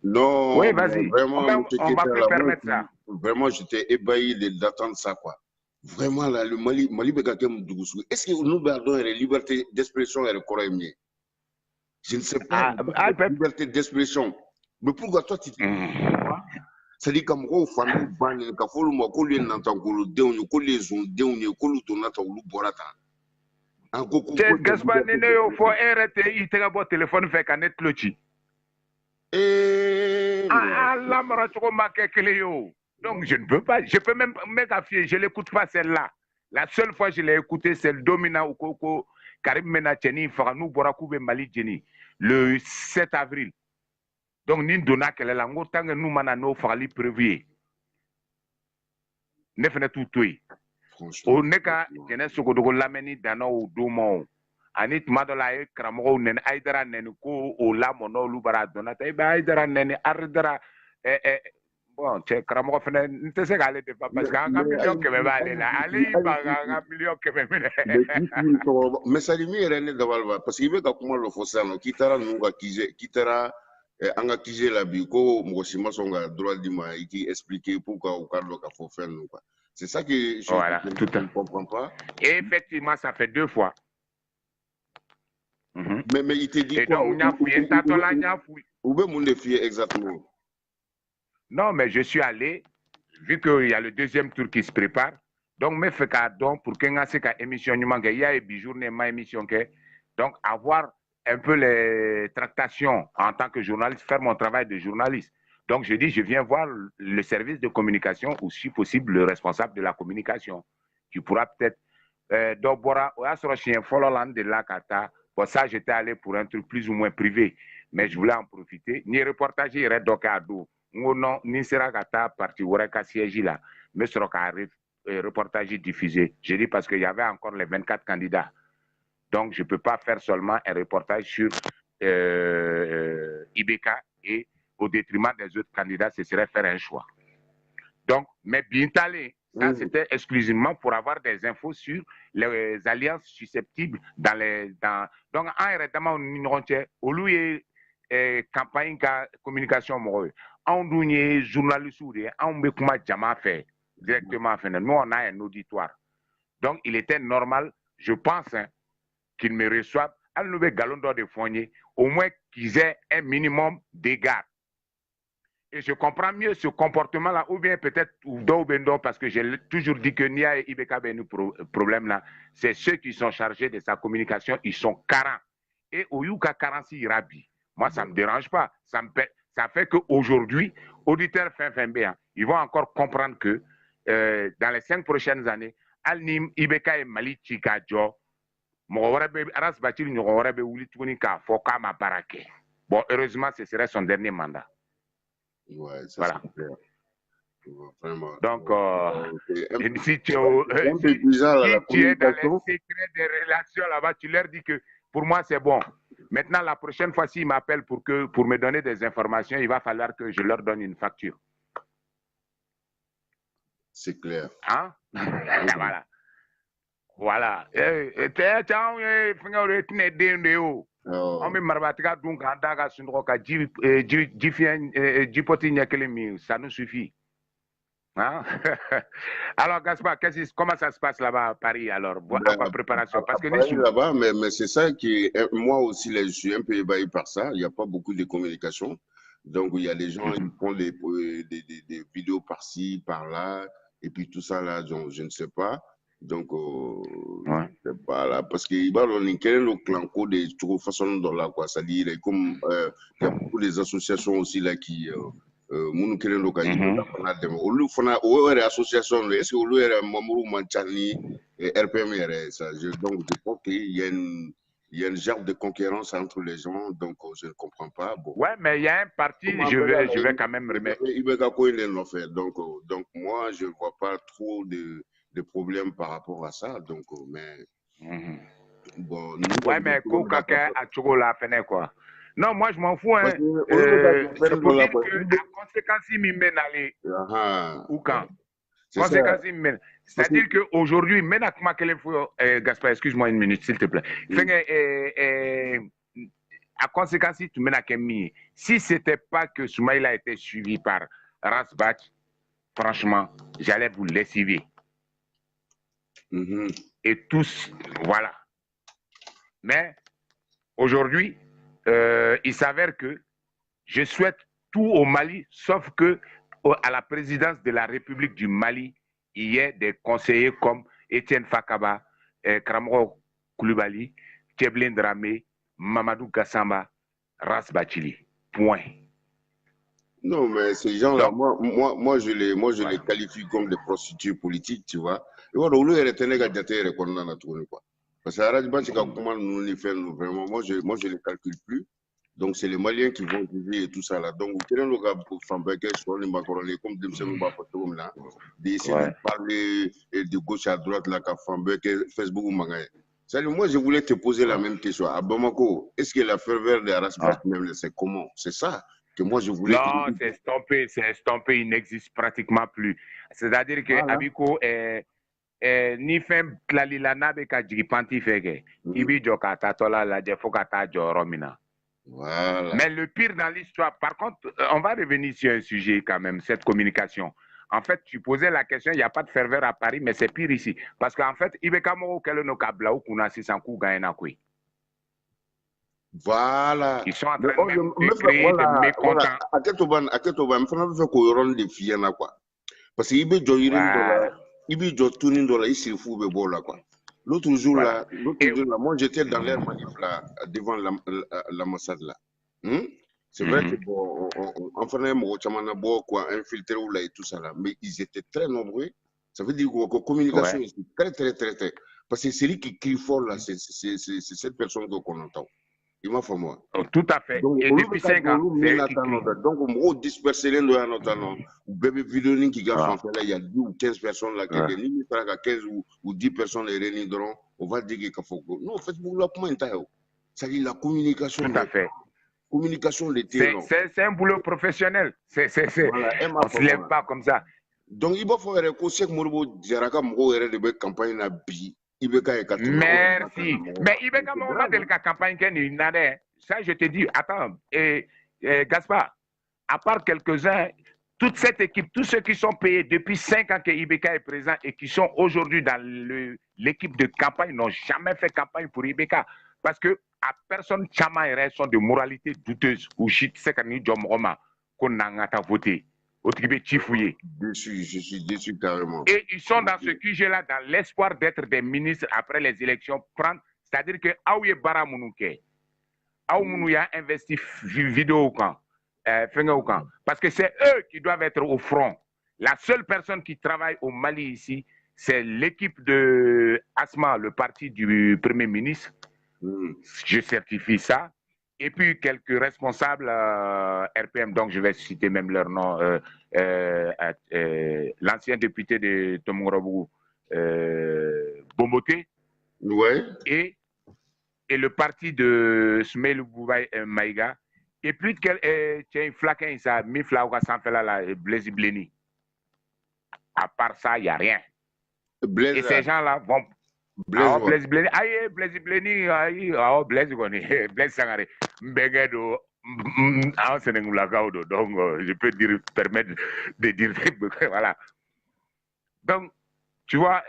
non. Oui, vas-y. Vraiment, on va plus permettre ça. Vraiment, j'étais ébahi d'attendre ça, quoi. Vraiment, là, le Mali est-ce que nous perdons la liberté d'expression et le corps aimé? Je ne sais pas. La liberté d'expression. Mais pourquoi toi, tu te c'est-à-dire que moi, famille, banne, que faut le mot, que les n'entend que le déon, que les ont déonné, que le tonata ou le borata. Gaspard, il faut arrêter, il te bon téléphone fait qu'un net lochi. La marathon m'a yo. Donc je ne peux pas, je peux même m'afficher, je l'écoute pas celle-là. La seule fois que je l'ai écouté, c'est le dominant au Koko, Karim Menacheni, Faranou Borakoube Mali Djeni, le 7 avril. Donc nous donnons qu'elle est là, tant que nous manano fali prévu. Ne fenait tout tout. Au neka, je ne sais pas l'amener dans nos doumons. Anit madola e kramo nen aidara nen ko o la mono lu bara donata e ba aidara nen ardara bon che kramo fene nte se gale de parce que un million que me va aller là aller ba un million que me mais ça lui est rené de valva parce qu'il veut que comment le faut ça no kitara nunga kitara an ka kije la bi ko mɔgɔ si ma sɔn ka droit di ma i k'i expliquer pour ka u k'a dɔn k'a fɔ fɛn ninnu quoi. C'est ça que je ne comprends pas. Et effectivement, ça fait 2 fois. Mais il te dit quoi? Où est mon défi exactement? Non, mais je suis allé, vu qu'il y a le deuxième tour qui se prépare, donc me fait cadeau pour qu'il y ait une émission, il y a une journée, ma émission, donc avoir un peu les tractations en tant que journaliste, faire mon travail de journaliste. Donc je dis, je viens voir le service de communication ou si possible le responsable de la communication. Tu pourras peut-être pour ça, j'étais allé pour un truc plus ou moins privé, mais je voulais en profiter. Ni reportage, il y aurait donc à dos. Non, ni sera kata parti ou ka siège là, mais sera ka reportage diffusé. Je dis parce qu'il y avait encore les 24 candidats. Donc, je ne peux pas faire seulement un reportage sur IBK et au détriment des autres candidats, ce serait faire un choix. Donc, mais bien talé, ça c'était exclusivement pour avoir des infos sur les alliances susceptibles dans les... Donc, en réalité, au lieu de campagne de communication, on doit journaliste, on peut faire directement. Nous, on a un auditoire. Donc, il était normal, je pense, qu'ils me reçoivent à le galon d'or de fournier, au moins qu'ils aient un minimum d'égard. Et je comprends mieux ce comportement-là, ou bien peut-être parce que j'ai toujours dit que Nia et Ibeka Benu problème là, c'est ceux qui sont chargés de sa communication, ils sont carents. Et au Yuka Karansi Rabi, moi ça ne me dérange pas. Ça fait qu'aujourd'hui, auditeurs fin ils vont encore comprendre que dans les 5 prochaines années, Al-Nim, Ibeka et Mali Chikadjo, bon, heureusement, ce serait son dernier mandat. Ouais, ça voilà. C'est clair. Vraiment. Donc, si tu es dans les secrets des relations là-bas, tu leur dis que pour moi, c'est bon. Maintenant, la prochaine fois, s'ils m'appellent pour me donner des informations, il va falloir que je leur donne une facture. C'est clair. Hein? Voilà. Voilà. On me marbatika donc andaga sundroka jipoti nyakelemi, ça nous suffit. Hein? Alors Gaspard, comment ça se passe là-bas à Paris alors, en préparation? Parce que là-bas, mais c'est ça qui est, moi aussi là, je suis un peu ébahi par ça. Il n'y a pas beaucoup de communication. Donc il y a des gens qui font des vidéos par-ci, par-là, et puis tout ça là, donc, je ne sais pas. Donc, voilà, parce qu'il va y le clanco de toute façon dans la quoi, c'est-à-dire comme il y a beaucoup des associations aussi là qui nous querons l'occasion de au lieu de association, est-ce que au lieu de Mamourou Manchani et RPM, donc je pense qu'il y a une genre de concurrence entre les gens, donc je ne comprends pas. Bon. Ouais, mais il y a un parti, je vais quand même remettre. Donc moi, je ne vois pas trop de problèmes par rapport à ça. Donc, mais bon. Ouais, mais Kokaka a toujours la fenêtre, quoi. Non, moi, je m'en fous. Hein. C'est pour dire que la conséquence, il me mène à aller. Ou quand conséquence, il me mène. C'est-à-dire qu'aujourd'hui, Gaspard, excuse-moi une minute, s'il te plaît. À conséquence, tu mènes à Kemi. Si ce n'était pas que Soumaïla a été suivi par Rasbach, franchement, j'allais vous lessiver. Et tous, voilà. Mais aujourd'hui, il s'avère que je souhaite tout au Mali, sauf que à la présidence de la République du Mali, il y ait des conseillers comme Étienne Fakaba, Kramro Koulibaly, Tcheblin Dramé, Mamadou Gassamba, Rasbachili. Point. Non, mais ces gens-là, moi, je les qualifie comme des prostituées politiques, tu vois. Et voilà, au lieu de parce que vraiment, moi, je les calcule plus. Donc, c'est les Maliens qui vont juger et tout ça là. Donc, vous d'essayer de parler de gauche à droite, là, Facebook ou Mangaye. Moi, je voulais te poser la même question. À Bamako, est-ce que la ferveur de Araspas, c'est comment? C'est ça que moi, je voulais... Non, c'est estompé, il n'existe pratiquement plus. C'est-à-dire que Abiko ni fem tlalila na be ka jigi panti fege ibi jo ka ta tola la je fo ka ta jo romina Voilà. Mais le pire dans l'histoire, par contre, on va revenir sur un sujet quand même, cette communication. En fait, tu posais la question, il n'y a pas de ferveur à Paris, mais c'est pire ici. Parce qu'en fait, voilà. Ils sont en train de créer des mécontents. Parce qu'il y a quoi. L'autre jour, là, moi j'étais dans l'air manip là, devant l'ambassade là. C'est vrai que bon, on faisait quoi, infiltré ou là et tout ça là, mais ils étaient très nombreux. Ça veut dire que la communication est très. Parce que celui qui crie fort là, c'est cette personne qu'on entend. Il m'a fait moi. Tout à fait. Donc, et depuis 5 ans, donc, on disperser les gens notamment. Ou bébé vidéo qui gagne il y a 10 ou 15 personnes là qui sont 15 ou 10 personnes réunies dedans. On va dire qu'il faut. Non, Facebook là, comment ça dit la communication. Tout à fait. Communication de terrain. C'est un boulot professionnel. Voilà, on ne se lève pas comme ça. Donc, il va falloir que Cheikh Mourbo Djeraka Mougo de campagne na bi. Merci. Mais Ibeka Mouma de la campagne qu'il n'a pas. Ça, je te dis, attends, Gaspard, à part quelques-uns, toute cette équipe, tous ceux qui sont payés depuis 5 ans que Ibeka est présent et qui sont aujourd'hui dans l'équipe de campagne n'ont jamais fait campagne pour Ibeka. Parce que à personne, Chama et sont de moralité douteuse. Ou shit, c'est qu'on y a qu'on n'a pas voté. Je suis déçu carrément. Et ils sont dans ce QG-là, dans l'espoir d'être des ministres après les élections. C'est-à-dire que Aouye Bara Mounouke, Aouye a investi vidéo au camp, parce que c'est eux qui doivent être au front. La seule personne qui travaille au Mali ici, c'est l'équipe de Asma, le parti du Premier ministre. Je certifie ça. Et puis quelques responsables RPM, donc je vais citer même leur nom, l'ancien député de Tomorobou, Bomoté, et le parti de Smail Boubaï Maïga, et puis tiens, Flaquin, ça, Miflaouga Sanfela, Blaise Bleni. À part ça, il n'y a rien. Et ces gens-là vont. Blaise Bleni, Blaise Bleni, Blaise Sangare, Mbegedo, donc je peux permettre de dire, voilà. Donc, tu vois,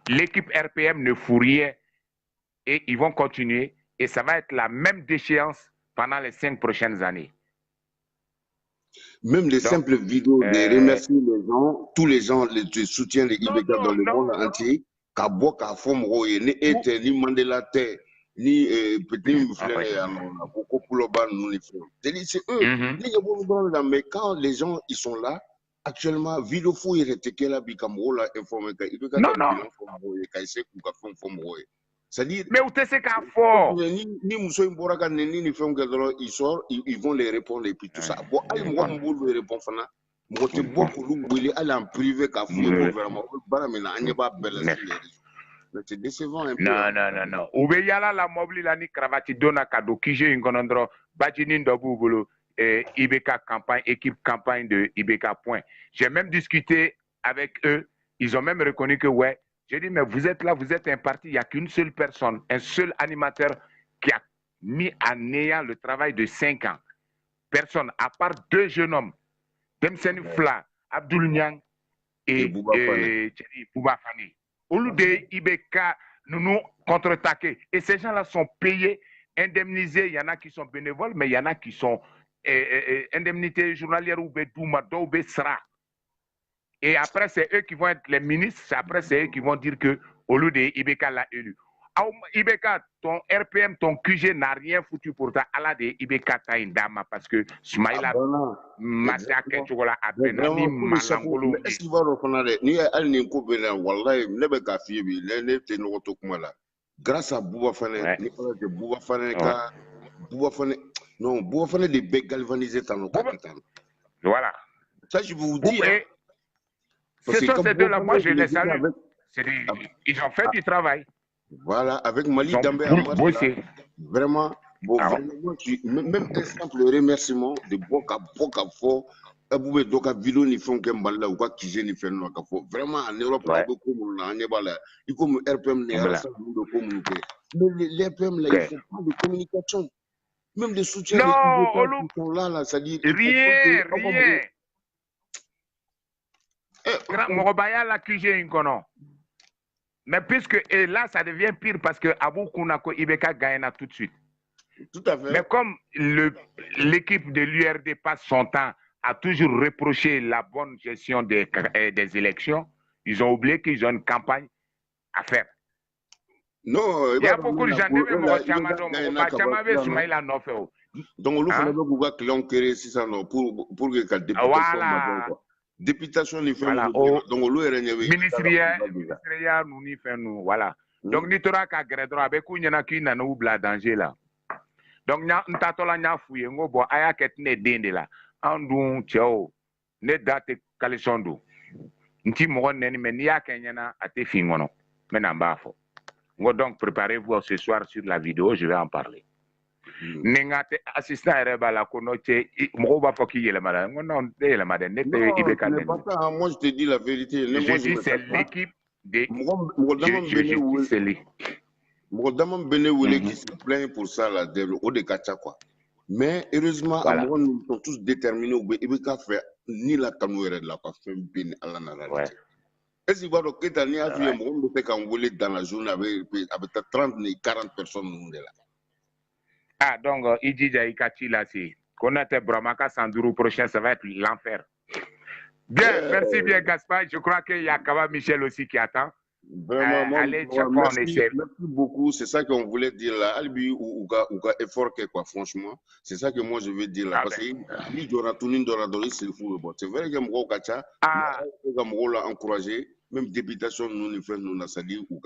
l'équipe RPM ne fout rien et ils vont continuer et ça va être la même déchéance pendant les 5 prochaines années. Même les simples vidéos de remercier les gens, tous les gens, le soutien de Ibeka dans le monde entier. Kaboka forme ni ete ni Mandela te ni petit beaucoup puloban nous c'est eux mais quand les gens ils sont là actuellement vidéo fou il était que la bikamro la informé que Ibeka c'est-à-dire mais où c'est qu'à fort ni muso imboraka ni femme que ils sortent ils vont les répondre et puis tout ça bon allez moi on veut répondre fana moi te beaucoup lui aller en privé qu'à fouiller vraiment baramena anyeba belle c'est décevant un peu. Non. Oubeyala la mobile la ni cravati dona kado kije ingonondro bajinin dobubulu Ibeka campagne équipe campagne de Ibeka point. J'ai même discuté avec eux, ils ont même reconnu que ouais, j'ai dit mais vous êtes là, vous êtes un parti, il n'y a qu'une seule personne, un seul animateur qui a mis en néant le travail de 5 ans. Personne à part 2 jeunes hommes, Demseni Fla, Abdoul Niang et Bouba Fani. Au lieu de Ibeka nous contre-attaquer. Et ces gens-là sont payés, indemnisés. Il y en a qui sont bénévoles, mais il y en a qui sont indemnités journalières ou Bedouma, Sra. Et après, c'est eux qui vont être les ministres. Après, c'est eux qui vont dire que au lieu de Ibeka l'a élu. Ibeka, ton RPM, ton QG n'a rien foutu pour ta ala de Ibeka Taïndama parce que Smaïla massacre Chogola a peine ni Malangolo. Est-ce qu'il va reconnaître ni Al-Ninko Bena, Wallahi, Nebeka Fibi, Nenete Notokumala. Grâce à Bouba Fane, Nicolas de Bouba Fane, Bouba Fane, non, Bouba Fane de Bek galvanisé dans nos capitales. Voilà. Ça, je vous dis. Ce sont ces deux-là, moi je les salue. Ils ont fait du travail. Voilà, avec Mali Dambé, vraiment, bon, même un simple remerciement de Boka Fo, Aboubé Doka Vidéo ni font qu'un bal là ou quoi qui gêne ni fait non vraiment en Europe, comme on est là, il comme RPM n'est pas de communiquer. Mais les RPM là, il faut pas de communication. Même les soutiens non, qui sont là, ça dit... rien. Morobaya l'accusé une kono. Mais puisque, et là, ça devient pire parce que Abou Kounako Ibeka gagne tout de suite. Tout à fait. Mais comme l'équipe de l'URD passe son temps à toujours reprocher la bonne gestion des élections, ils ont oublié qu'ils ont une campagne à faire. Non, il y a beaucoup de gens qui donc on fallait pas que créer ça pour que la députation députation ni fait donc on ministériel nous ni fait nous voilà donc ni tora ka gredro avec ku nyana ki na no bla danger là donc nya ntatola nya fuye ngobo aya ketne dende la andu cheo ne date kalisondo nti mo neni men ya kenyana ate fingono mena mbafo. Donc, préparez-vous ce soir sur la vidéo, je vais en parler. Nengate assistant Erebala Konoche, Mouba Foki Yelamada. Non, moi je te dis la vérité. Je dis c'est l'équipe de. Mourdamon Benewele qui se plaint pour ça, là, au de Kacha, quoi. Mais heureusement, à moi, nous sommes tous déterminés. Il ne peut pas faire ni la canouère de la parfum bin à la narration. Est-ce qu'il va donc être année à faire mon fait qu'on voulait dans la journée avec 30 et 40 personnes là. Ah donc Idija Ikachi là c'est qu'on a été Bramaka Sandourou prochain ça va être l'enfer. Bien, merci bien Gaspard. Je crois qu'il y a Kaba Michel aussi qui attend. Vraiment, allez, merci beaucoup. C'est ça qu'on voulait dire là. Albi ou effort quoi, franchement. C'est ça que moi je veux dire là. Parce que il doit tourner c'est le fou. C'est vrai que moi Kacha, moi encouragé, même députation nous fait nous ça dit ou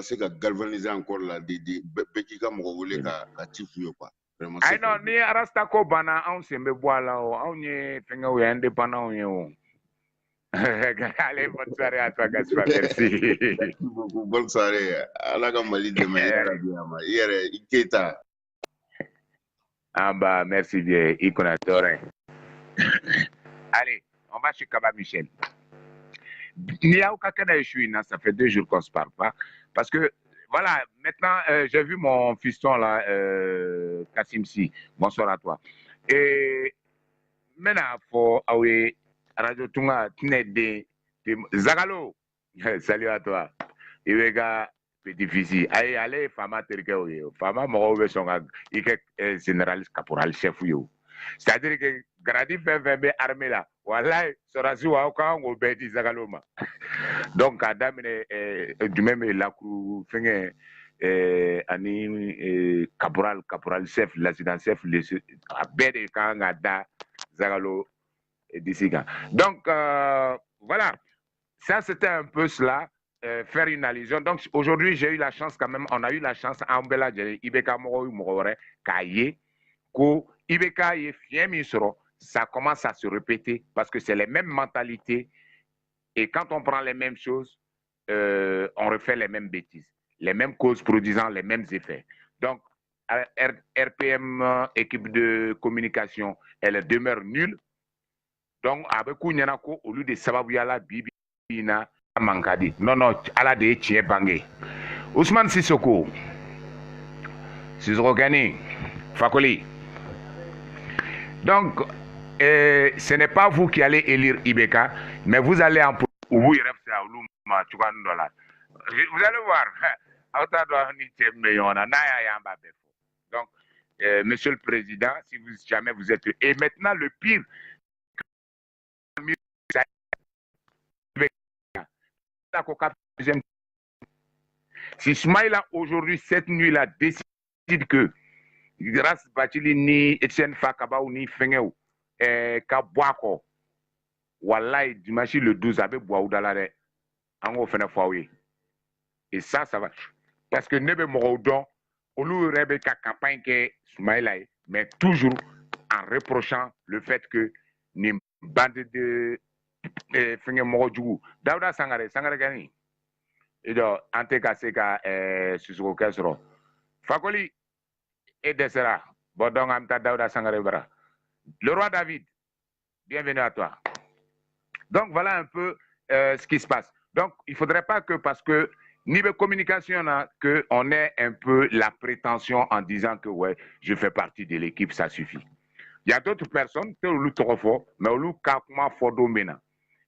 c'est galvaniser encore là des Bekika moi voulait ka tifu quoi. Vraiment. Ah non, ni Arastako bana on se me boit là, on y fait un indépendant on. Allez, bonne soirée à toi, Gaspard. Merci. Merci beaucoup. Bonne soirée. Ah bah, merci bien. Allez, on va chez Kaba Michel. Ça fait 2 jours qu'on ne se parle pas. Parce que, voilà, maintenant, j'ai vu mon fiston là, Kassim Si. Bonsoir à toi. Et maintenant, il faut... Radio Tunga Tinede Zagalo. Salut à toi. Iwega petit fils. Allez, Fama Terkeo. Fama Morobe Songa. Ike généraliste caporal chef yo. C'est-à-dire que Gradi fait armée là. Voilà, Sorazu wa Oka on bedi Zagaloma. Donc, Adam du même la crew fenge ani caporal chef, l'adjudant chef, a bedi Kangada Zagalo. Donc, voilà, ça c'était un peu cela, faire une allusion. Donc, aujourd'hui, j'ai eu la chance quand même, on a eu la chance, Ambela, Ibeka Moro, Morore, Kaye, Ko, Ibeka, Fiemisro, ça commence à se répéter parce que c'est les mêmes mentalités et quand on prend les mêmes choses, on refait les mêmes bêtises, les mêmes causes produisant les mêmes effets. Donc, RPM, équipe de communication, elle demeure nulle. Donc, avec Kounyanako, au lieu de Sababuyala, Bibina, Mankadi. Non, ala de Tchie Bangé. Ousmane Sissoko, Sissoko-Gani, Fakoli. Donc, ce n'est pas vous qui allez élire Ibeka, mais vous allez en vous allez voir. Donc, Monsieur le Président, si vous jamais vous êtes... Et maintenant, le pire... Si Smaïla aujourd'hui, cette nuit-là, décide que grâce à Bachili ni Etienne Fakaba ou ni Fengeu, Kabwako, Wallahi, dimanche le 12, avec Boaoudalare, en fait, et ça va. Parce que Nebe Moroudon, au lieu de Rebecca campagne que Smaïla, mais toujours en reprochant le fait que ni bande de Fenge Moroudou, Daouda Sangare Gani. Et donc, en tout cas, c'est que Sissoko Kesro. Fakoli et Dessera. Bon, donc, Amta Daouda Sangare Bara. Le roi David, bienvenue à toi. Donc, voilà un peu ce qui se passe. Donc, il ne faudrait pas que, parce que niveau communication, qu'on ait un peu la prétention en disant que ouais, je fais partie de l'équipe, ça suffit. Il y a d'autres personnes qui ont trop fort, mais on comment fort domaine.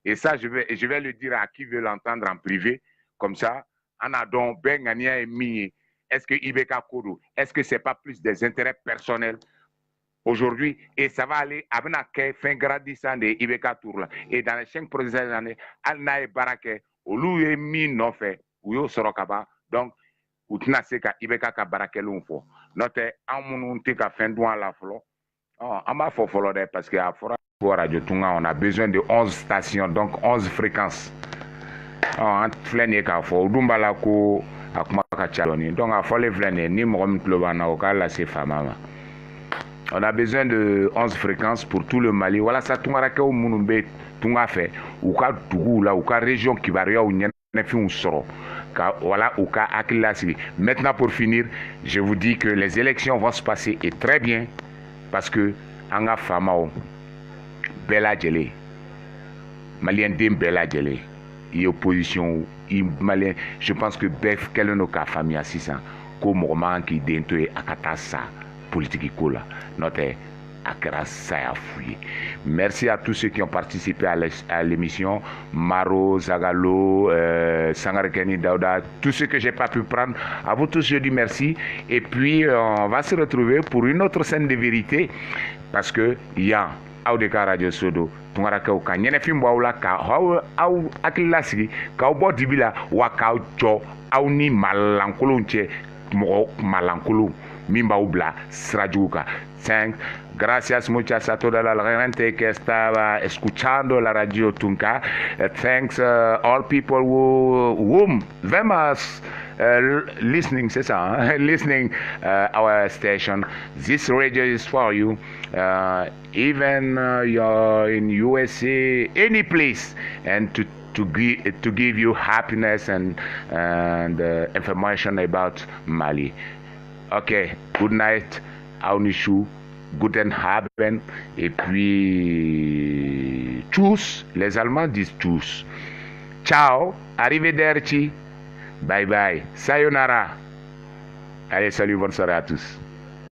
Et ça, je vais le dire à qui veut l'entendre en privé, comme ça, en a donc ben gagné mis. Est-ce que Ibeka Kodo, est-ce que c'est pas plus des intérêts personnels aujourd'hui? Et ça va aller avec la fin gradissant de Ibeka Tour là. Et dans les 5 prochaines années, al nae barake, au lieu de mis non fait, ou yo sorokaba, donc, ou tina se ka Ibeka ka barake l'unfo. Note, en mon ka fin douan la flo. Oh, on m'a fait follow parce qu'à Radio Tunga, on a besoin de 11 stations, donc 11 fréquences. Oh, flâner qu'à fort, Dumbala ko akuma chaloni. Donc à fort les flâner, ni m'rom klobana okala c'est fama. On a besoin de 11 fréquences pour tout le Mali. Voilà ça Tunga ka au munumbe Tunga fait ou ka Tougou là ou ka région qui varia ou nyane fi un soro. Voilà ou ka akilasi. Maintenant pour finir, je vous dis que les élections vont se passer et très bien. Parce que anga famao bela djele malien dem bela djele et opposition malien je pense que bef quel no ka famille 600 comme roman qui dento akata sa politique kola notre akra sa fouillé. Merci à tous ceux qui ont participé à l'émission, Maro, Zagalo, Sangarekeni, Daouda, tous ceux que j'ai pas pu prendre. À vous tous, je dis merci. Et puis, on va se retrouver pour une autre scène de vérité. Parce que, il y a Audeka Radio Sodo, Tungaraka Oka, Nyenefim Waula, Ka, Au Akilasi, Ka Obo Dibila, Waka Cho, Auni Malankolunche, Mo Malankulu, Mimba Ubla, Srajuka. Gracias muchas a toda la gente que estaba escuchando la Radio Tunka. Thanks all people who vemos listening, c'est ça, listening our station. This radio is for you. Even you're in USA, any place, and to give you happiness and information about Mali. Okay, good night. Aunishu, guten Abend, et puis tschüss, les Allemands disent tschüss. Ciao, arrivederci, bye bye, sayonara. Allez, salut, bonne soirée à tous.